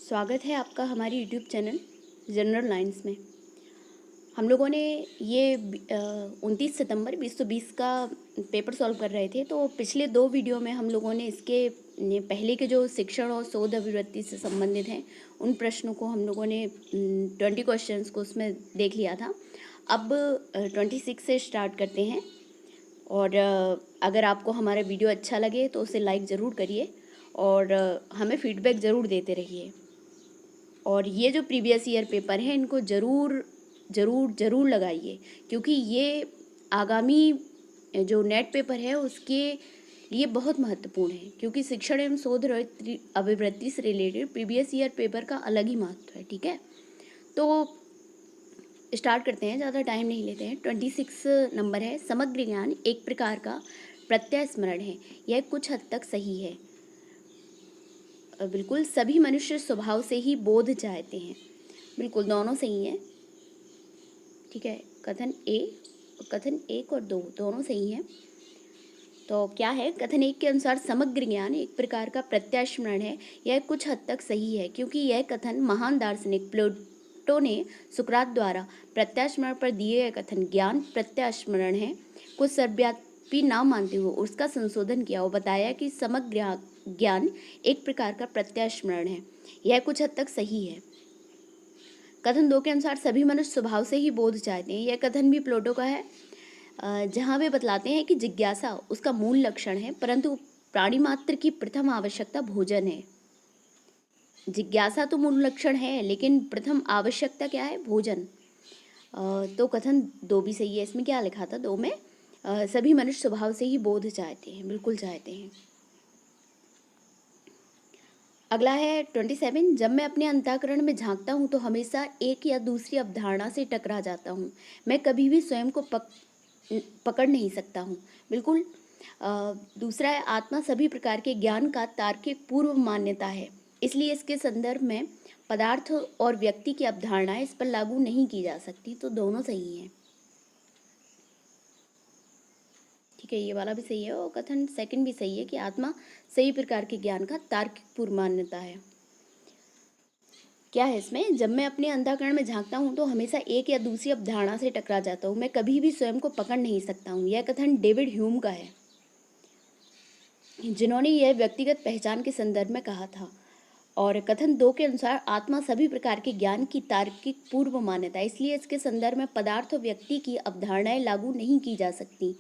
स्वागत है आपका हमारी यूट्यूब चैनल जनरल लाइंस में। हम लोगों ने ये 29 सितंबर 2020 का पेपर सॉल्व कर रहे थे। तो पिछले 2 वीडियो में हम लोगों ने इसके पहले के जो शिक्षण और शोध अभिवृत्ति से संबंधित हैं उन प्रश्नों को हम लोगों ने 20 क्वेश्चंस को उसमें देख लिया था। अब 26 से स्टार्ट करते हैं। और अगर आपको हमारा वीडियो अच्छा लगे तो उसे लाइक ज़रूर करिए और हमें फीडबैक ज़रूर देते रहिए। और ये जो प्रीवियस ईयर पेपर है इनको ज़रूर ज़रूर ज़रूर लगाइए, क्योंकि ये आगामी जो नेट पेपर है उसके लिए बहुत महत्वपूर्ण है। क्योंकि शिक्षण एवं शोध अभिवृत्ति से रिलेटेड प्रीवियस ईयर पेपर का अलग ही महत्व है। ठीक है, तो स्टार्ट करते हैं, ज़्यादा टाइम नहीं लेते हैं। 26 नंबर है, समग्र ज्ञान एक प्रकार का प्रत्यय स्मरण है, यह कुछ हद तक सही है। बिल्कुल, सभी मनुष्य स्वभाव से ही बोध चाहते हैं। बिल्कुल, दोनों सही हैं। ठीक है, कथन 1 और 2 दोनों सही हैं। तो क्या है, कथन 1 के अनुसार समग्र ज्ञान एक प्रकार का प्रत्यास्मरण है, यह कुछ हद तक सही है, क्योंकि यह कथन महान दार्शनिक प्लेटो ने सुकरात द्वारा प्रत्यास्मरण पर दिए गए कथन ज्ञान प्रत्यास्मरण है को सर्वव्यापी न मानते हुए उसका संशोधन किया और बताया कि समग्र ज्ञान एक प्रकार का प्रत्यास्मरण है, यह कुछ हद तक सही है। कथन 2 के अनुसार सभी मनुष्य स्वभाव से ही बोध चाहते हैं, यह कथन भी प्लेटो का है, जहाँ वे बतलाते हैं कि जिज्ञासा उसका मूल लक्षण है, परंतु प्राणी मात्र की प्रथम आवश्यकता भोजन है। जिज्ञासा तो मूल लक्षण है, लेकिन प्रथम आवश्यकता क्या है? भोजन। तो कथन 2 भी सही है। इसमें क्या लिखा था 2 में? सभी मनुष्य स्वभाव से ही बोध चाहते हैं, बिल्कुल चाहते हैं। अगला है 27, जब मैं अपने अंतःकरण में झांकता हूँ तो हमेशा एक या दूसरी अवधारणा से टकरा जाता हूँ, मैं कभी भी स्वयं को पकड़ नहीं सकता हूँ। बिल्कुल। दूसरा है, आत्मा सभी प्रकार के ज्ञान का तार्किक पूर्व मान्यता है, इसलिए इसके संदर्भ में पदार्थ और व्यक्ति की अवधारणाएं इस पर लागू नहीं की जा सकती। तो दोनों सही हैं। ठीक है, ये वाला भी सही है और कथन 2 भी सही है कि आत्मा सही प्रकार के ज्ञान का तार्किक पूर्व मान्यता है। क्या है इसमें? जब मैं अपने अंतःकरण में झांकता हूँ तो हमेशा एक या दूसरी अवधारणा से टकरा जाता हूँ, मैं कभी भी स्वयं को पकड़ नहीं सकता हूँ। यह कथन डेविड ह्यूम का है, जिन्होंने यह व्यक्तिगत पहचान के संदर्भ में कहा था। और कथन 2 के अनुसार आत्मा सभी प्रकार के ज्ञान की तार्किक पूर्व मान्यता, इसलिए इसके संदर्भ में पदार्थ और व्यक्ति की अवधारणाएं लागू नहीं की जा सकती।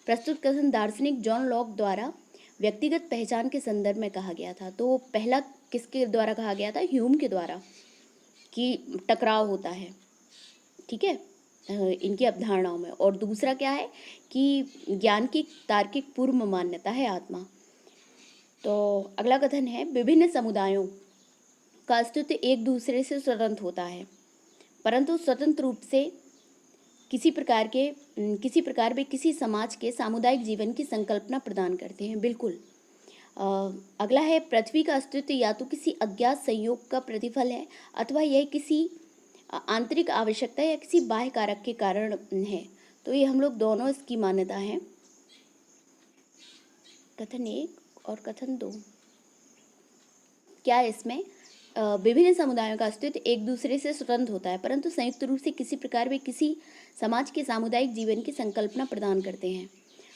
प्रस्तुत कथन दार्शनिक जॉन लॉक द्वारा व्यक्तिगत पहचान के संदर्भ में कहा गया था। तो पहला किसके द्वारा कहा गया था? ह्यूम के द्वारा, कि टकराव होता है, ठीक है, इनकी अवधारणाओं में। और दूसरा क्या है कि ज्ञान की तार्किक पूर्व मान्यता है आत्मा। तो अगला कथन है, विभिन्न समुदायों का अस्तित्व एक दूसरे से स्वतंत्र होता है, परंतु स्वतंत्र रूप से किसी प्रकार वे किसी समाज के सामुदायिक जीवन की संकल्पना प्रदान करते हैं। बिल्कुल। अगला है, पृथ्वी का अस्तित्व या तो किसी अज्ञात संयोग का प्रतिफल है अथवा यह किसी आंतरिक आवश्यकता या किसी बाह्य कारक के कारण है। तो ये हम लोग दोनों इसकी मान्यता है, कथन 1 और कथन 2। क्या है इसमें? विभिन्न समुदायों का अस्तित्व एक दूसरे से स्वतंत्र होता है, परंतु संयुक्त रूप से किसी प्रकार वे किसी समाज के सामुदायिक जीवन की संकल्पना प्रदान करते हैं।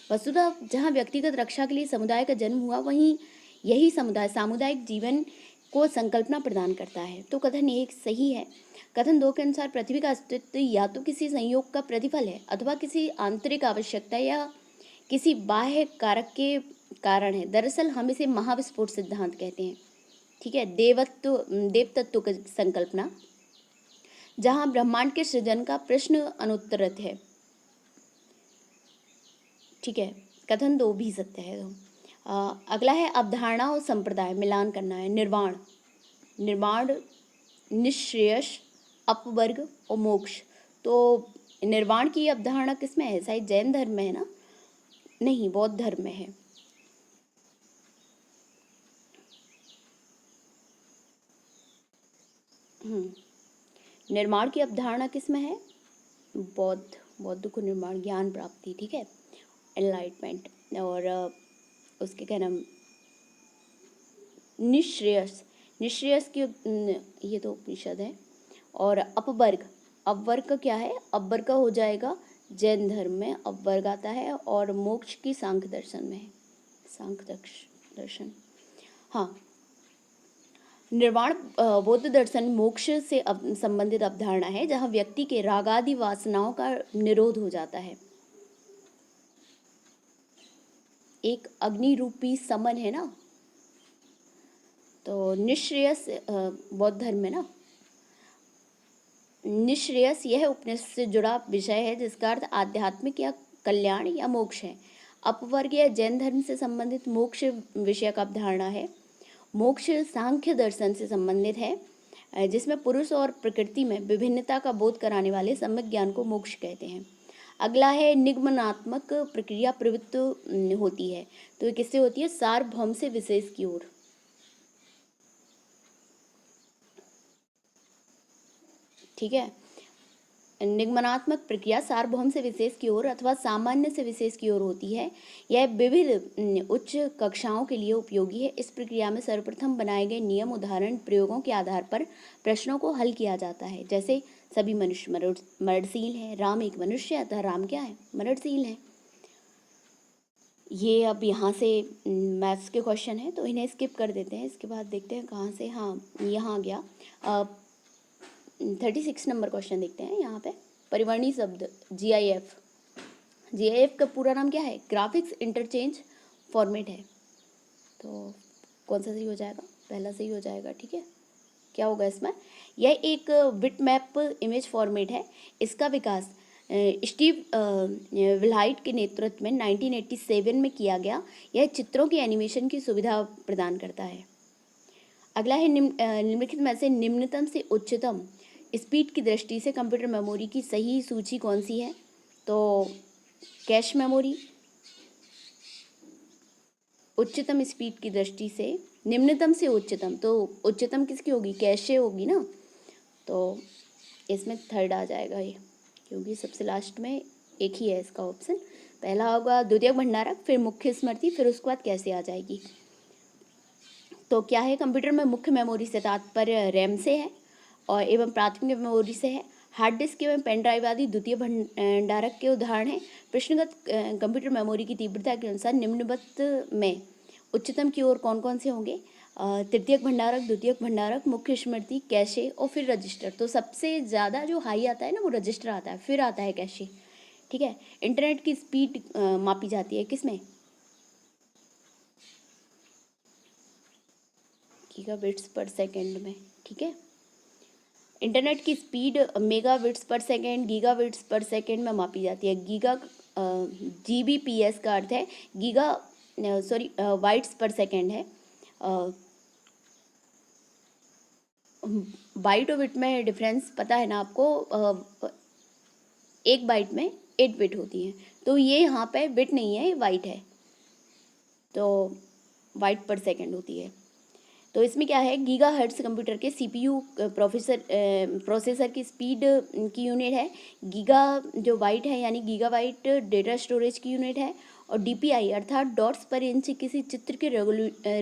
वस्तुतः जहाँ व्यक्तिगत रक्षा के लिए समुदाय का जन्म हुआ, वहीं यही समुदाय सामुदायिक जीवन को संकल्पना प्रदान करता है। तो कथन 1 सही है। कथन 2 के अनुसार पृथ्वी का अस्तित्व या तो किसी संयोग का प्रतिफल है अथवा किसी आंतरिक आवश्यकता या किसी बाह्य कारक के कारण है। दरअसल हम इसे महाविस्फोट सिद्धांत कहते हैं। ठीक है, देव तत्व की संकल्पना, जहां ब्रह्मांड के सृजन का प्रश्न अनुत्तरित है। ठीक है, कथन 2 भी सत्य है। अगला है, अवधारणा और संप्रदाय मिलान करना है। निर्वाण, निःश्रेयस, अपवर्ग और मोक्ष। तो निर्वाण की अवधारणा किसमें है? शायद जैन धर्म में है ना? नहीं, बौद्ध धर्म में है। निर्माण की अवधारणा किसमें है? बौद्ध को निर्माण, ज्ञान प्राप्ति, ठीक है, एनलाइटमेंट। और उसके क्या नाम, निःश्रेयस, निश्रेयस की ये तो उपनिषद है। और अपवर्ग, अपवर्ग का क्या है, अपवर्ग का हो जाएगा जैन धर्म में अपवर्ग आता है, और मोक्ष की सांख्य दर्शन में है, सांख्य दर्शन। हाँ, निर्वाण बौद्ध दर्शन मोक्ष से संबंधित अवधारणा है, जहाँ व्यक्ति के रागादि वासनाओं का निरोध हो जाता है। एक अग्नि रूपी समन है ना, तो निश्रेयस बौद्ध धर्म में ना, निश्रेयस यह उपनिषद से जुड़ा विषय है जिसका अर्थ आध्यात्मिक या कल्याण या मोक्ष है। अपवर्ग या जैन धर्म से संबंधित मोक्ष विषय का अवधारणा है। मोक्ष सांख्य दर्शन से संबंधित है, जिसमें पुरुष और प्रकृति में विभिन्नता का बोध कराने वाले सम्यक ज्ञान को मोक्ष कहते हैं। अगला है निगमनात्मक प्रक्रिया प्रवृत्त होती है, तो ये किससे होती है, सार्वभौम से विशेष की ओर। ठीक है, निगमनात्मक प्रक्रिया सार्वभौम से विशेष की ओर अथवा सामान्य से विशेष की ओर होती है। यह विविध उच्च कक्षाओं के लिए उपयोगी है। इस प्रक्रिया में सर्वप्रथम बनाए गए नियम उदाहरण प्रयोगों के आधार पर प्रश्नों को हल किया जाता है। जैसे सभी मनुष्य मरणशील है, राम एक मनुष्य है अतः राम क्या है, मरणशील है। ये अब यहाँ से मैथ्स के क्वेश्चन है, तो इन्हें स्किप कर देते हैं। इसके बाद देखते हैं कहाँ से, हाँ यहाँ आ गया 36 नंबर क्वेश्चन देखते हैं। यहाँ पे परिवर्णी शब्द GIF, GIF का पूरा नाम क्या है, ग्राफिक्स इंटरचेंज फॉर्मेट है। तो कौन सा सही हो जाएगा, पहला सही हो जाएगा। ठीक है, क्या होगा इसमें, यह एक बिट मैप इमेज फॉर्मेट है। इसका विकास स्टीव विल्हाइट के नेतृत्व में 1987 में किया गया। यह चित्रों की एनिमेशन की सुविधा प्रदान करता है। अगला है निम्नलिखित में से निम्नतम से उच्चतम स्पीड की दृष्टि से कंप्यूटर मेमोरी की सही सूची कौन सी है, तो कैश मेमोरी। उच्चतम स्पीड की दृष्टि से, निम्नतम से उच्चतम, तो उच्चतम किसकी होगी, कैश से होगी ना, तो इसमें थर्ड आ जाएगा ये, क्योंकि सबसे लास्ट में एक ही है इसका ऑप्शन। पहला होगा द्वितीयक भंडारक, फिर मुख्य स्मृति, फिर उसके बाद कैसे आ जाएगी। तो क्या है, कंप्यूटर में मुख्य मेमोरी से तात्पर्य रैम से है और एवं प्राथमिक मेमोरी से है। हार्ड डिस्क एवं पेन ड्राइव आदि द्वितीय भंडारक के उदाहरण हैं। प्रश्नगत कंप्यूटर मेमोरी की तीव्रता के अनुसार निम्नलिखित में उच्चतम की ओर कौन कौन से होंगे, तृतीयक भंडारक, द्वितीयक भंडारक, मुख्य स्मृति, कैशे और फिर रजिस्टर। तो सबसे ज़्यादा जो हाई आता है ना वो रजिस्टर आता है, फिर आता है कैशे। ठीक है, इंटरनेट की स्पीड मापी जाती है किसमें, गीगाबिट्स पर सेकेंड में। ठीक है, इंटरनेट की स्पीड मेगाबिट्स पर सेकेंड, गीगाबिट्स पर सेकेंड में मापी जाती है। GBps का अर्थ है बाइट्स पर सेकेंड है। बाइट और बिट में डिफरेंस पता है ना आपको, एक बाइट में 8 बिट होती है, तो ये यहाँ पे बिट नहीं है, ये बाइट है, तो बाइट पर सेकेंड होती है। तो इसमें क्या है, गीगाहर्ट्ज़ कंप्यूटर के CPU प्रोसेसर की स्पीड की यूनिट है। गीगा जो बाइट है यानी गीगाबाइट डेटा स्टोरेज की यूनिट है, और DPI अर्थात डॉट्स पर इंच किसी चित्र के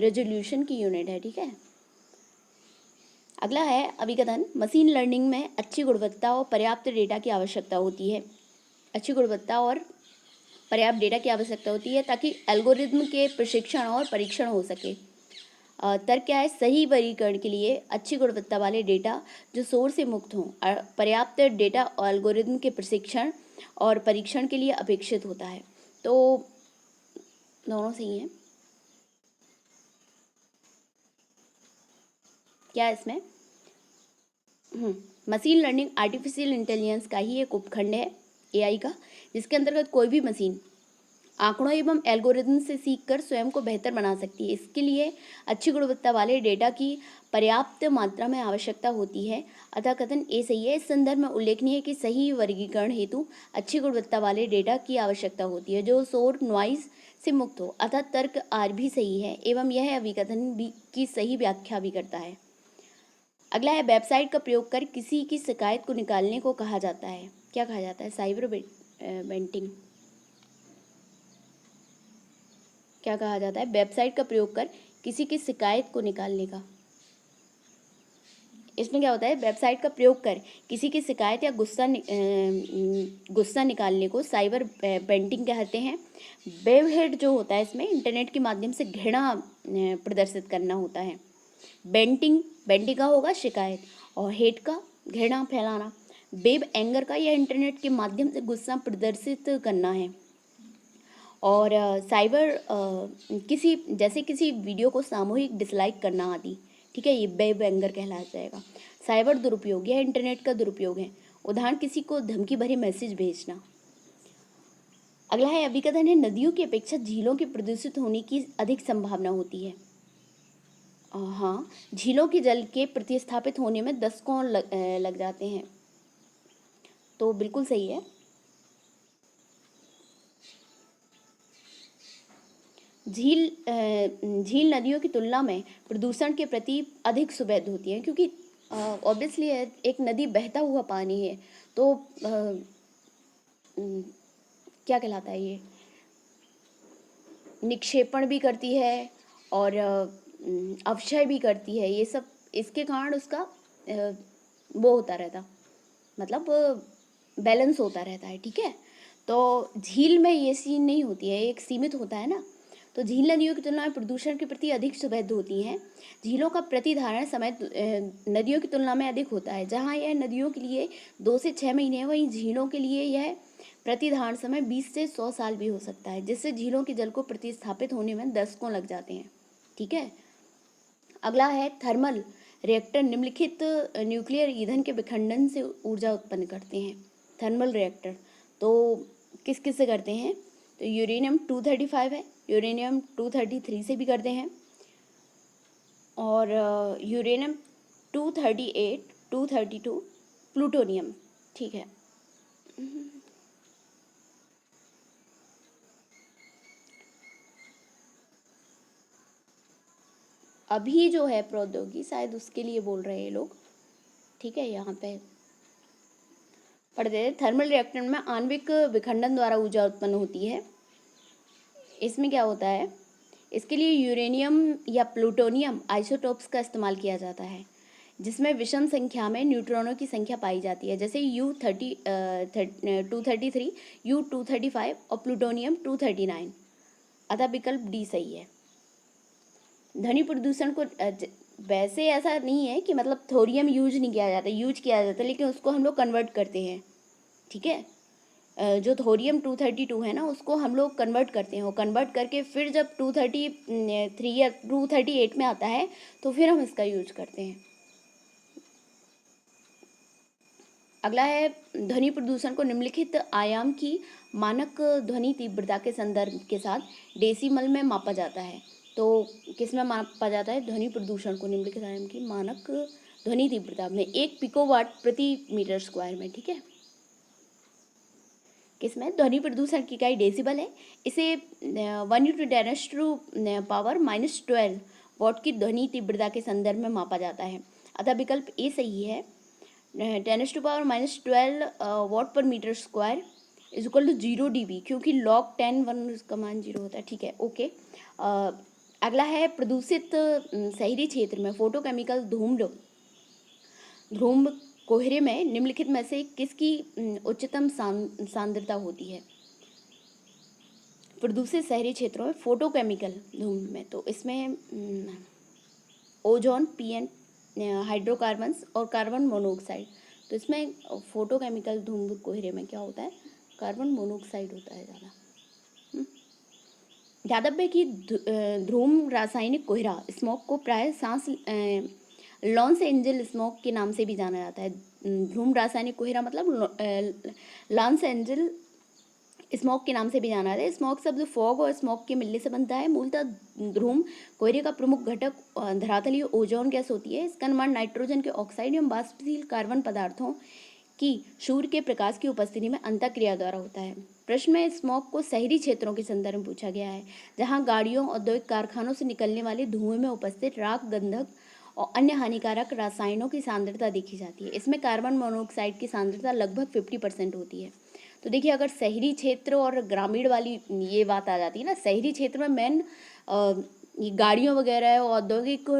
रेजोल्यूशन की यूनिट है। ठीक है, अगला है अभिकथन, मशीन लर्निंग में अच्छी गुणवत्ता और पर्याप्त डेटा की आवश्यकता होती है। अच्छी गुणवत्ता और पर्याप्त डेटा की आवश्यकता होती है ताकि एल्गोरिदम के प्रशिक्षण और परीक्षण हो सके। तर्क क्या है, सही वर्गीकरण के लिए अच्छी गुणवत्ता वाले डेटा जो शोर से मुक्त हों, पर्याप्त डेटा और एल्गोरिदम के प्रशिक्षण और परीक्षण के लिए अपेक्षित होता है। तो दोनों सही हैं। क्या इसमें, मशीन लर्निंग आर्टिफिशियल इंटेलिजेंस का ही एक उपखंड है AI का, जिसके अंतर्गत कोई भी मशीन आंकड़ों एवं एल्गोरिदम से सीखकर स्वयं को बेहतर बना सकती है। इसके लिए अच्छी गुणवत्ता वाले डेटा की पर्याप्त मात्रा में आवश्यकता होती है, अतः कथन ए सही है। इस संदर्भ में उल्लेखनीय है कि सही वर्गीकरण हेतु अच्छी गुणवत्ता वाले डेटा की आवश्यकता होती है जो शोर नॉइज से मुक्त हो, अतः तर्क आर भी सही है एवं यह अभिकथन भी की सही व्याख्या भी करता है। अगला है, वेबसाइट का प्रयोग कर किसी की शिकायत को निकालने को कहा जाता है। क्या कहा जाता है, साइबर वेंटिंग। क्या कहा जाता है, वेबसाइट का प्रयोग कर किसी की शिकायत को निकालने का, इसमें क्या होता है, वेबसाइट का प्रयोग कर किसी की शिकायत या गुस्सा निकालने को साइबर पेंटिंग कहते हैं। वेब हेड जो होता है इसमें इंटरनेट के माध्यम से घृणा प्रदर्शित करना होता है। बेंटिंग का होगा शिकायत, और हेट का घृणा फैलाना। वेब एंगर का या इंटरनेट के माध्यम से गुस्सा प्रदर्शित करना है। और साइबर किसी जैसे किसी वीडियो को सामूहिक डिसलाइक करना आदि, ठीक है, ये वेब एंगर कहलाया जाएगा। साइबर दुरुपयोग यह इंटरनेट का दुरुपयोग है। उदाहरण, किसी को धमकी भरे मैसेज भेजना। अगला है अभिकथन है, नदियों की अपेक्षा झीलों के प्रदूषित होने की अधिक संभावना होती है। हाँ, झीलों के जल के प्रतिस्थापित होने में दशकों लग जाते हैं, तो बिल्कुल सही है। झील नदियों की तुलना में प्रदूषण के प्रति अधिक सुवैध होती है, क्योंकि ऑब्वियसली एक नदी बहता हुआ पानी है, तो क्या कहलाता है, ये निक्षेपण भी करती है और अवक्षय भी करती है। ये सब इसके कारण उसका वो होता रहता, मतलब बैलेंस होता रहता है, ठीक है। तो झील में ये सीन नहीं होती है, एक सीमित होता है ना। तो झील नदियों की तुलना में प्रदूषण के प्रति अधिक सुवैध होती हैं। झीलों का प्रतिधारण समय नदियों की तुलना में अधिक होता है। जहाँ यह नदियों के लिए 2 से 6 महीने है, वहीं झीलों के लिए यह प्रतिधारण समय 20 से 100 साल भी हो सकता है, जिससे झीलों के जल को प्रतिस्थापित होने में दशकों लग जाते हैं, ठीक है। अगला है थर्मल रिएक्टर निम्नलिखित न्यूक्लियर ईंधन के विखंडन से ऊर्जा उत्पन्न करते हैं। थर्मल रिएक्टर तो किस किस से करते हैं, तो यूरेनियम 235 है, यूरेनियम 233 से भी करते हैं, और यूरेनियम 238, 232, प्लूटोनियम, ठीक है। अभी जो है प्रौद्योगिकी, शायद उसके लिए बोल रहे हैं लोग, ठीक है। यहाँ पे पढ़ते हैं, थर्मल रिएक्टर में आणविक विखंडन द्वारा ऊर्जा उत्पन्न होती है। इसमें क्या होता है, इसके लिए यूरेनियम या प्लूटोनियम आइसोटोप्स का इस्तेमाल किया जाता है, जिसमें विषम संख्या में न्यूट्रॉनों की संख्या पाई जाती है, जैसे U233, U235 और प्लूटोनियम 239। अतः विकल्प डी सही है। ध्वनि प्रदूषण को वैसे ऐसा नहीं है कि मतलब थोरियम यूज नहीं किया जाता, यूज किया जाता, लेकिन उसको हम लोग कन्वर्ट करते हैं, ठीक है। जो थोरियम 232 है ना, उसको हम लोग कन्वर्ट करते हैं, वो कन्वर्ट करके फिर जब 233 या 238 में आता है तो फिर हम इसका यूज करते हैं। अगला है ध्वनि प्रदूषण को निम्नलिखित आयाम की मानक ध्वनि तीव्रता के संदर्भ के साथ डेसिमल में मापा जाता है। तो किस में मापा जाता है ध्वनि प्रदूषण को, निम्नलिखित आयाम की मानक ध्वनि तीव्रता में 1 पिकोवाट प्रति मीटर स्क्वायर में, ठीक है। किसमें, ध्वनि प्रदूषण की इकाई डेसिबल है। इसे 1 × 10⁻⁻12 वॉट की ध्वनि तीव्रता के संदर्भ में मापा जाता है। अतः विकल्प ए सही है। 10⁻12 watt per meter square is equal to 0 dB, क्योंकि log 10 1 उसका मान 0 होता है, ठीक है, ओके। अगला है प्रदूषित शहरी क्षेत्र में फोटोकेमिकल धूम्र कोहरे में निम्नलिखित में से किसकी उच्चतम सांद्रता होती है। प्रदूषित शहरी क्षेत्रों में फोटोकेमिकल धूम्र में, तो इसमें ओजोन, पीएन, हाइड्रोकार्बन्स और कार्बन मोनोऑक्साइड। तो इसमें फोटोकेमिकल धूम्र कोहरे में क्या होता है, कार्बन मोनोऑक्साइड होता है ज़्यादा। ध्यातव्य कि धूम्र रासायनिक कोहरा स्मोक को प्राय लॉन्स एंजल स्मोक के नाम से भी जाना जाता है। धूम्र रासायनिक कोहरा मतलब लॉन्स एंजल स्मोक के नाम से भी जाना जाता है। स्मोक शब्द फॉग और स्मोक के मिलने से बनता है। मूलतः धूम्र कोहरे का प्रमुख घटक धरातलीय ओजोन गैस होती है। इसका निर्माण नाइट्रोजन के ऑक्साइड एवं वाष्पशील कार्बन पदार्थों की सूर्य के प्रकाश की उपस्थिति में अंतःक्रिया द्वारा होता है। प्रश्न में स्मोक को शहरी क्षेत्रों के संदर्भ में पूछा गया है, जहां गाड़ियों, औद्योगिक कारखानों से निकलने वाले धुएं में उपस्थित राख, गंधक और अन्य हानिकारक रसायनों की सांद्रता देखी जाती है। इसमें कार्बन मोनोऑक्साइड की सांद्रता लगभग 50% होती है। तो देखिए, अगर शहरी क्षेत्र और ग्रामीण वाली ये बात आ जाती है ना, शहरी क्षेत्र में मेन गाड़ियों वगैरह, औद्योगिक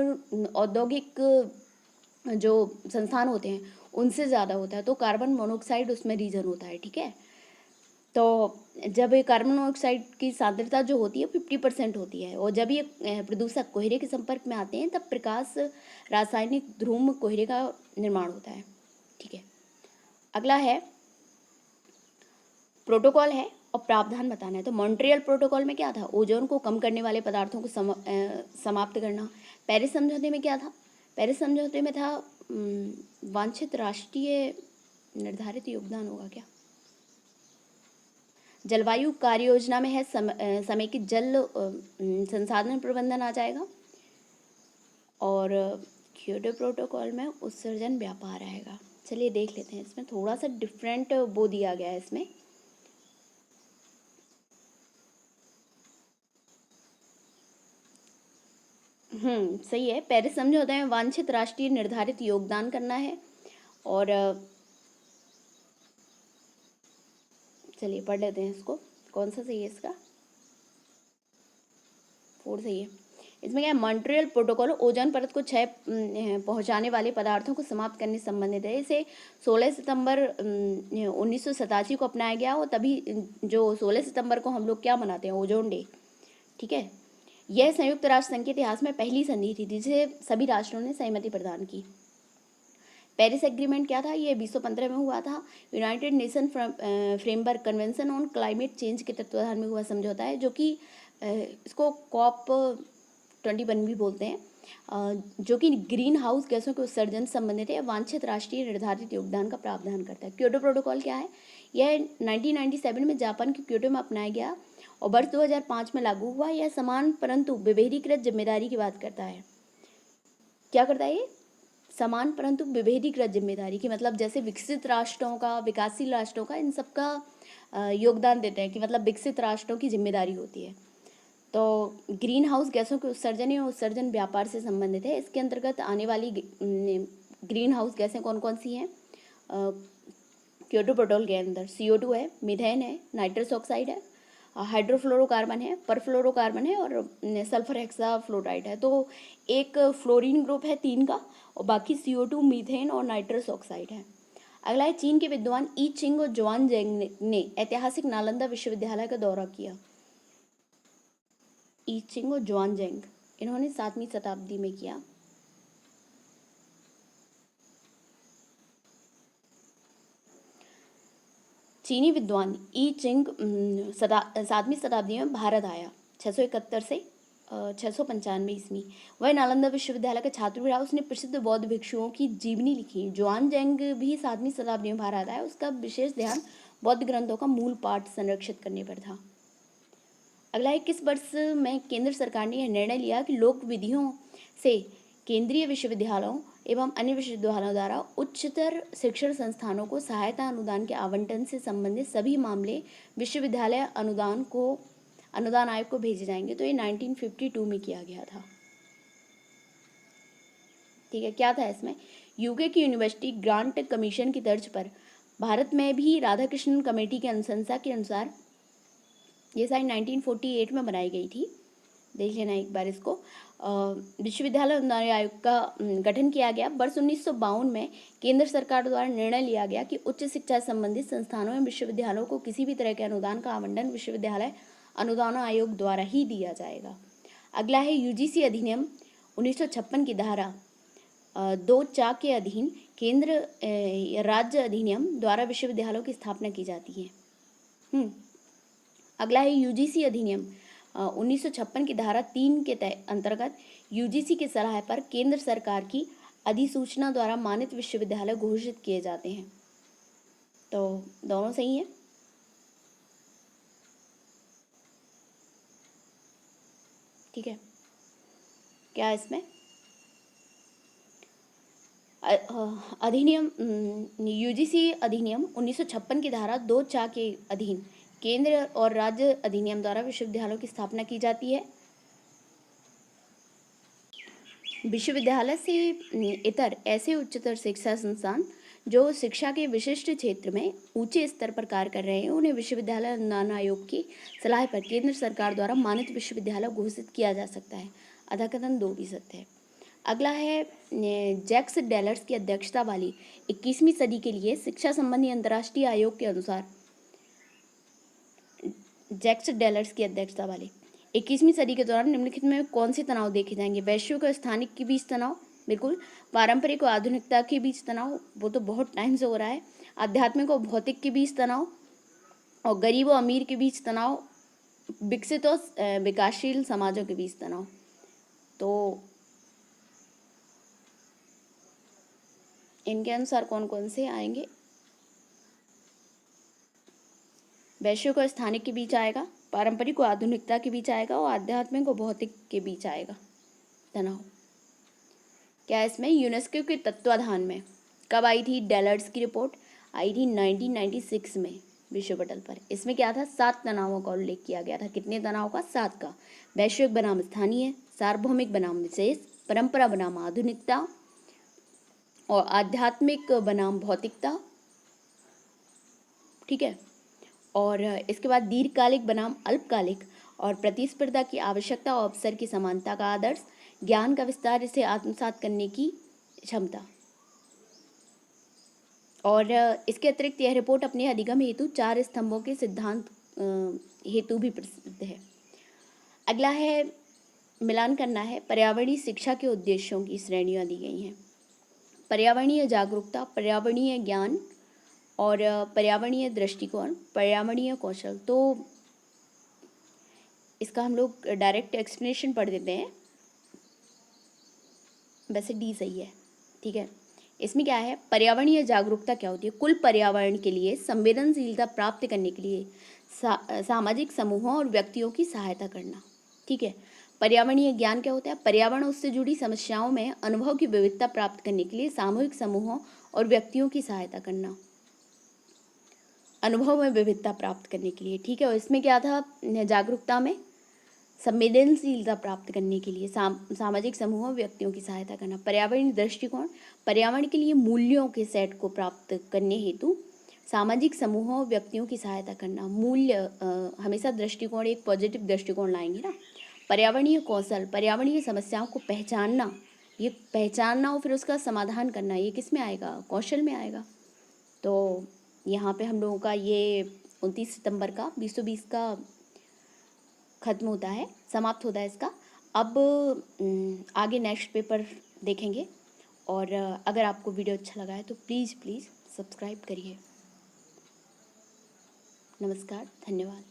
जो संस्थान होते हैं उनसे ज़्यादा होता है, तो कार्बन मोनोऑक्साइड उसमें रीज़न होता है, ठीक है। तो जब ये कार्बन मोनोऑक्साइड की सांद्रता जो होती है 50% होती है, और जब ये प्रदूषक कोहरे के संपर्क में आते हैं तब प्रकाश रासायनिक ध्रुव कोहरे का निर्माण होता है, ठीक है। अगला है प्रोटोकॉल है और प्रावधान बताना है। तो मॉन्ट्रियल प्रोटोकॉल में क्या था, ओजोन को कम करने वाले पदार्थों को समाप्त करना। पेरिस समझौते में क्या था, पेरिस समझौते में था वांछित राष्ट्रीय निर्धारित योगदान होगा क्या, जलवायु कार्य योजना में है समेकित जल संसाधन प्रबंधन आ जाएगा, और क्योटो प्रोटोकॉल में उत्सर्जन व्यापार आएगा। चलिए देख लेते हैं, इसमें थोड़ा सा डिफरेंट वो दिया गया है इसमें। सही है, पेरिस समझौते में वांछित राष्ट्रीय निर्धारित योगदान करना है। और चलिए पढ़ लेते हैं इसको, कौन सा सही है इसका, 4 सही है। इसमें क्या है, मॉन्ट्रियल प्रोटोकॉल ओजोन परत को क्षय पहुंचाने वाले पदार्थों को समाप्त करने से संबंधित है। इसे 16 सितंबर 1987 को अपनाया गया, और तभी जो 16 सितंबर को हम लोग क्या मनाते हैं, ओजोन डे, ठीक है। यह संयुक्त राष्ट्र संघ के इतिहास में पहली संधि थी जिसे सभी राष्ट्रों ने सहमति प्रदान की। पेरिस एग्रीमेंट क्या था, ये 2015 में हुआ था। United nation framework convention on climate change के तत्वाधान में हुआ समझौता है, जो कि इसको COP 21 भी बोलते हैं, जो कि ग्रीन हाउस गैसों के उत्सर्जन से संबंधित है, वांछित राष्ट्रीय निर्धारित योगदान का प्रावधान करता है। क्योटो प्रोटोकॉल क्या है, यह 1997 में जापान के क्योटो में अपनाया गया और वर्ष 2005 में लागू हुआ। यह समान परंतु विभेदीकृत जिम्मेदारी की बात करता है। क्या करता है ये, समान परंतु विभेदीकृत जिम्मेदारी की, मतलब जैसे विकसित राष्ट्रों का, विकासशील राष्ट्रों का, इन सब का योगदान देते हैं, कि मतलब विकसित राष्ट्रों की जिम्मेदारी होती है। तो ग्रीन हाउस गैसों के उत्सर्जन या उत्सर्जन व्यापार से संबंधित है। इसके अंतर्गत आने वाली ग्रीन हाउस गैसें कौन कौन सी हैं, क्योटो प्रोटोकॉल के अंदर CO2 है, मीथेन है, नाइट्रस ऑक्साइड है, हाइड्रोफ्लोरोकार्बन है, परफ्लोरोकार्बन है, और सल्फर हेक्साफ्लोराइड है। तो एक फ्लोरीन ग्रुप है 3 का, और बाकी CO2, मीथेन और नाइट्रस ऑक्साइड है। अगला है, चीन के विद्वान ई चिंग और जुआन जेंग ने ऐतिहासिक नालंदा विश्वविद्यालय का दौरा किया। ई चिंग और जुआन जेंग, इन्होंने 7वीं शताब्दी में किया। चीनी विद्वान ई चिंग 7वीं शताब्दी में भारत आया, 671 से 695 ईस्वी। वह नालंदा विश्वविद्यालय का छात्र भी रहा। उसने प्रसिद्ध बौद्ध भिक्षुओं की जीवनी लिखी। जुआन जेंग भी 7वीं शताब्दी में भारत आया। उसका विशेष ध्यान बौद्ध ग्रंथों का मूल पाठ संरक्षित करने पर था। अगला है, किस वर्ष में केंद्र सरकार ने यह निर्णय लिया कि लोक विधियों से केंद्रीय विश्वविद्यालयों एवं अन्य विश्वविद्यालयों द्वारा उच्चतर शिक्षण संस्थानों को सहायता अनुदान के आवंटन से संबंधित सभी मामले विश्वविद्यालय अनुदान आयोग को भेजे जाएंगे। तो ये 1952 में किया गया था, ठीक है। क्या था इसमें, यूके की यूनिवर्सिटी ग्रांट कमीशन की तर्ज पर भारत में भी राधाकृष्णन कमेटी की अनुशंसा के अनुसार ये साइट 1948 में बनाई गई थी। देख लेना एक बार इसको। विश्वविद्यालय अनुदान आयोग का गठन किया गया। वर्ष 1952 में केंद्र सरकार द्वारा निर्णय लिया गया कि उच्च शिक्षा संबंधित संस्थानों एवं विश्वविद्यालयों को किसी भी तरह के अनुदान का आवंटन विश्वविद्यालय अनुदान आयोग द्वारा ही दिया जाएगा। अगला है, UGC अधिनियम 1956 की धारा 2(4) के अधीन केंद्र राज्य अधिनियम द्वारा विश्वविद्यालयों की स्थापना की जाती है। अगला है, UGC अधिनियम 1956 की धारा 3 के अंतर्गत UGC की सलाह पर केंद्र सरकार की अधिसूचना द्वारा मानित विश्वविद्यालय घोषित किए जाते हैं। तो दोनों सही है। ठीक है, क्या इसमें अधिनियम UGC अधिनियम 1956 की धारा 2(4) के अधीन केंद्र और राज्य अधिनियम द्वारा विश्वविद्यालयों की स्थापना की जाती है। विश्वविद्यालय से इतर ऐसे उच्चतर शिक्षा संस्थान जो शिक्षा के विशिष्ट क्षेत्र में ऊंचे स्तर पर कार्य कर रहे हैं, उन्हें विश्वविद्यालय अनुदान आयोग की सलाह पर केंद्र सरकार द्वारा मानित विश्वविद्यालय घोषित किया जा सकता है। अधःकथन 2 भी सत्य है। अगला है जैक्स डेलर्स की अध्यक्षता वाली 21वीं सदी के लिए शिक्षा संबंधी अंतर्राष्ट्रीय आयोग के अनुसार, जैक्स डेलर्स की अध्यक्षता वाले 21वीं सदी के दौरान निम्नलिखित में कौन से तनाव देखे जाएंगे? वैश्विक और स्थानिक के बीच तनाव, बिल्कुल। पारंपरिक और आधुनिकता के बीच तनाव, वो तो बहुत टाइम से हो रहा है। आध्यात्मिक और भौतिक के बीच तनाव, और गरीब और अमीर के बीच तनाव, विकसित और विकासशील समाजों के बीच तनाव। तो इनके अनुसार कौन कौन से आएंगे? वैश्विक और स्थानिक के बीच आएगा, पारंपरिक और आधुनिकता के बीच आएगा, और आध्यात्मिक और भौतिक के बीच आएगा तनाव। क्या इसमें यूनेस्को के तत्वाधान में कब आई थी डेलर्स की रिपोर्ट? आई थी 1996 में विश्व पटल पर। इसमें क्या था? 7 तनावों का उल्लेख किया गया था। कितने तनाव का? 7 का। वैश्विक बनाम स्थानीय, सार्वभौमिक बनाम विशेष, परंपरा बनाम आधुनिकता, और आध्यात्मिक बनाम भौतिकता, ठीक है। और इसके बाद दीर्घकालिक बनाम अल्पकालिक, और प्रतिस्पर्धा की आवश्यकता और अवसर की समानता का आदर्श, ज्ञान का विस्तार, इसे आत्मसात करने की क्षमता। और इसके अतिरिक्त यह रिपोर्ट अपने अधिगम हेतु 4 स्तंभों के सिद्धांत हेतु भी प्रसिद्ध है। अगला है, मिलान करना है। पर्यावरणीय शिक्षा के उद्देश्यों की श्रेणियाँ दी गई हैं। पर्यावरणीय जागरूकता, पर्यावरणीय ज्ञान, और पर्यावरणीय दृष्टिकोण, पर्यावरणीय कौशल। तो इसका हम लोग डायरेक्ट एक्सप्लेनेशन पढ़ देते हैं। वैसे डी सही है, ठीक है। इसमें क्या है? पर्यावरणीय जागरूकता क्या होती है? कुल पर्यावरण के लिए संवेदनशीलता प्राप्त करने के लिए सामाजिक समूहों और व्यक्तियों की सहायता करना, ठीक है। पर्यावरणीय ज्ञान क्या होता है? पर्यावरण उससे जुड़ी समस्याओं में अनुभव की विविधता प्राप्त करने के लिए सामूहिक समूहों और व्यक्तियों की सहायता करना, अनुभव में विविधता प्राप्त करने के लिए, ठीक है। और इसमें क्या था? जागरूकता में संवेदनशीलता प्राप्त करने के लिए सामाजिक समूहों व्यक्तियों की सहायता करना। पर्यावरणीय दृष्टिकोण, पर्यावरण के लिए मूल्यों के सेट को प्राप्त करने हेतु सामाजिक समूहों व्यक्तियों की सहायता करना। मूल्य हमेशा दृष्टिकोण एक पॉजिटिव दृष्टिकोण लाएंगे ना। पर्यावरणीय कौशल, पर्यावरणीय समस्याओं को पहचानना, ये पहचानना और फिर उसका समाधान करना, ये किस में आएगा? कौशल में आएगा। तो यहाँ पे हम लोगों का ये 29 सितंबर का 2020 का खत्म होता है, समाप्त होता है इसका। अब आगे नेक्स्ट पेपर देखेंगे। और अगर आपको वीडियो अच्छा लगा है तो प्लीज़ सब्सक्राइब करिए। नमस्कार, धन्यवाद।